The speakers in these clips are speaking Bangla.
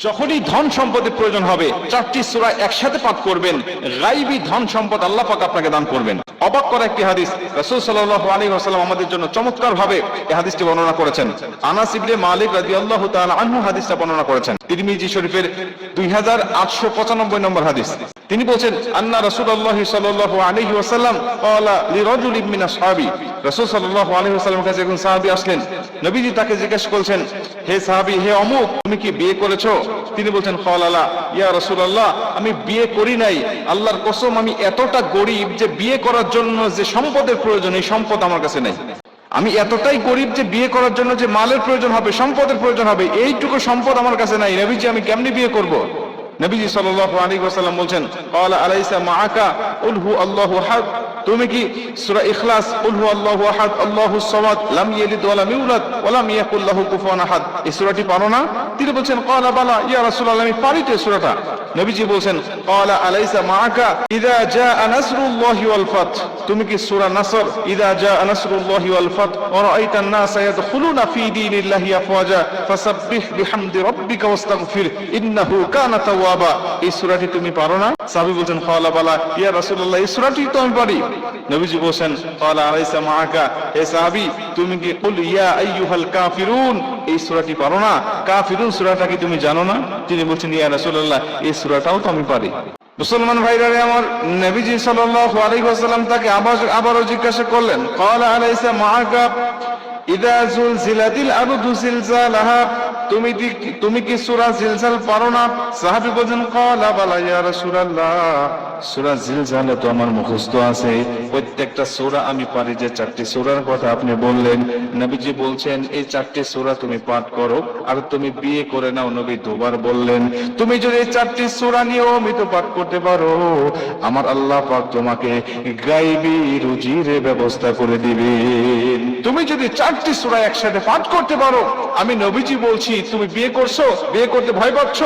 যখনই ধন সম্পদের প্রয়োজন হবে চারটি সূরা একসাথে পাঠ করবেন, গায়বী ধন সম্পদ আল্লাহ পাক আপনাকে দান করবেন। অবাক করা একটি হাদিস, রাসূল সাল্লাল্লাহু আলাইহি ওয়াসাল্লাম আমাদের জন্য চমৎকার ভাবে এই হাদিসটি বর্ণনা করেছেন। আনাস ইবনে মালিক রাদিয়াল্লাহু তাআলা আনহু হাদিসটা বর্ণনা করেছেন, তিরমিজি শরীফের 2895 নম্বর হাদিস। তিনি বলেন, আন্না রাসূলুল্লাহ সাল্লাল্লাহু আলাইহি ওয়াসাল্লাম ক্বালা লিরাজুলিন মিন আসহাবি, রাসূল সাল্লাল্লাহু আলাইহি ওয়াসাল্লামের কাছে একজন সাহাবী আসলেন। নবীজি তাকে জিজ্ঞাসা করেছেন, হে সাহাবী, হে অমুক, তুমি কি বিয়ে করেছো? তিনি বলছেন, ক্বালা ইয়া রাসূলুল্লাহ, আমি বিয়ে করি নাই। আল্লাহর কসম, আমি এতটা গরীব যে বিয়ে করার জন্য যে সম্পদের প্রয়োজন, এই সম্পদ আমার কাছে নেই। আমি এতটাই গরীব যে বিয়ে করার জন্য যে মালের প্রয়োজন হবে, সম্পদের প্রয়োজন হবে, এইটুকু সম্পদ আমার কাছে নাই। নবীজি, আমি কেমনে বিয়ে করব? নবীজি সাল্লাল্লাহু আলাইহি ওয়াসাল্লাম বলেন, ক্বালা আলাইসা মাআকা কুল হু আল্লাহু আহাদ, তুমি কি সূরা ইখলাস কুল হু আল্লাহু আহাদ আল্লাহুস সামাদ লাম ইয়ালিদ ওয়া লাম ইউলাদ ওয়া লাম ইয়াকুল লাহু কুফুয়ান আহাদ, এই সূরাটি পারো না? তিনি বলেন, ক্বালা বালা ইয়া রাসূলুল্লাহ, আমি পারি তো এই সূরাটা। নবীজি বলেন, ক্বালা আলাইসা মাআকা ইযা জাআ নাসরুল্লাহি ওয়াল ফাত, তুমি কি সূরা নাসর ইযা জাআ নাসরুল্লাহি ওয়াল ফাত ওয়া রাআইতান নাসা ইয়াদখুলুনা ফি দীনিল্লাহি আফওয়াজা ফাসাব্বিহ বিহামদি রাব্বিকা ওয়াস্তাগফির ইন্নাহু কানা তাওয়াবা, এই সূরাটি তুমি পারো না? সাহাবী বলেন, ক্বালা বালা ইয়া রাসূলুল্লাহ, এই সূরাটি তো আমি পারি। নবীজি বলেন, ক্বালা আলাইসা মাআকা, হে সাহাবী, তুমি কি কুল ইয়া আইয়ুহাল কাফিরুন, এই সূরাটি পারো না? কাফিরুন সূরাটা কি তুমি জানো না? তিনি বলেন, ইয়া রাসূলুল্লাহ, এই সূরাটাও তো আমি পারি। মুসলমান ভাইরা আমার, নবীজি সাল্লাল্লাহু আলাইহি ওয়াসাল্লাম তাকে আবারও জিজ্ঞাসা করলেন, ক্বালা আলাইসা মাআকা ইযা যুলজিলাতিল আরদু জিলজালাহা, তুমি কি সূরা জিলজাল পারো না? সাহাবী বলেন, ক্বালা বালা ইয়া রাসূলুল্লাহ, সূরা জিলজাল তো আমার মুখস্থ আছে, প্রত্যেকটা সূরা আমি পারি। যে চারটি সূরার কথা আপনি বললেন, নবীজি বলছেন এই চারটি সূরা তুমি পাঠ করো আর তুমি বিয়ে করে নাও। নবী দুবার বললেন, তুমি যদি এই চারটি সূরা নিয়মিত পাঠ করতে পারো, আমার আল্লাহ পাক তোমাকে গায়বী রুজির ব্যবস্থা করে দিবেন। তুমি যদি চারটি সূরা একসাথে পাঠ করতে পারো, আমি নবীজি বলছি, তুমি বিয়ে করছো, বিয়ে করতে ভয় পাচ্ছ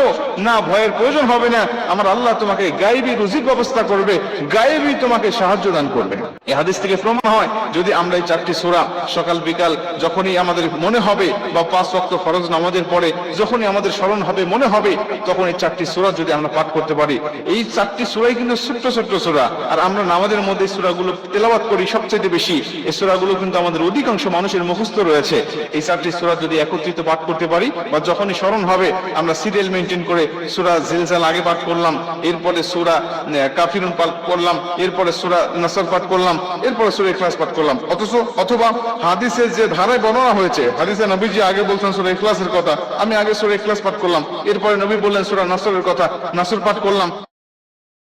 না, ভয়ের প্রয়োজন হবে না। আমার আল্লাহ তোমাকে গায়বী রুজির ব্যবস্থা করবে, গায়বী তোমাকে সাহায্য দান করবে। এই হাদিস থেকে প্রমাণ হয়, যদি আমরা এই চারটি সূরা সকাল বিকাল যখনই আমাদের মনে হবে, বা 5 ওয়াক্ত ফরজ নামাজের পরে যখনই আমাদের স্মরণ হবে, মনে হবে, তখন এই চারটি সূরা যদি আমরা পাঠ করতে পারি, এই চারটি সূরাই কিন্তু ছোট্ট ছোট্ট সূরা, আর আমরা নামাজের মধ্যে এই সূরাগুলো তেলাওয়াত করি সবচেয়ে বেশি। এই সূরাগুলো কিন্তু আমাদের অধিকাংশ মানুষের মুখস্থ রয়েছে। এই চারটি সূরা যদি একত্রিত পাঠ করতে পারি, বা যখনই স্মরণ হবে আমরা সিরিয়াল মেইনটেইন করে সূরা জিলজাল আগে পাঠ করলাম, এরপরে সূরা কাফিরুন পাঠ করলাম, এরপরে সূরা নাসর পাঠ করলাম, এরপরে সূরা ইখলাস পাঠ করলাম। অথবা হাদিসে যে ধারায় বর্ণনা হয়েছে, হাদিসে নবীজি আগে বলছেন সূরা ইখলাসের কথা, আমি আগে সূরা ইখলাস পাঠ করলাম, এরপরে নবী বললেন সূরা নাসরের কথা, নাসর পাঠ করলাম।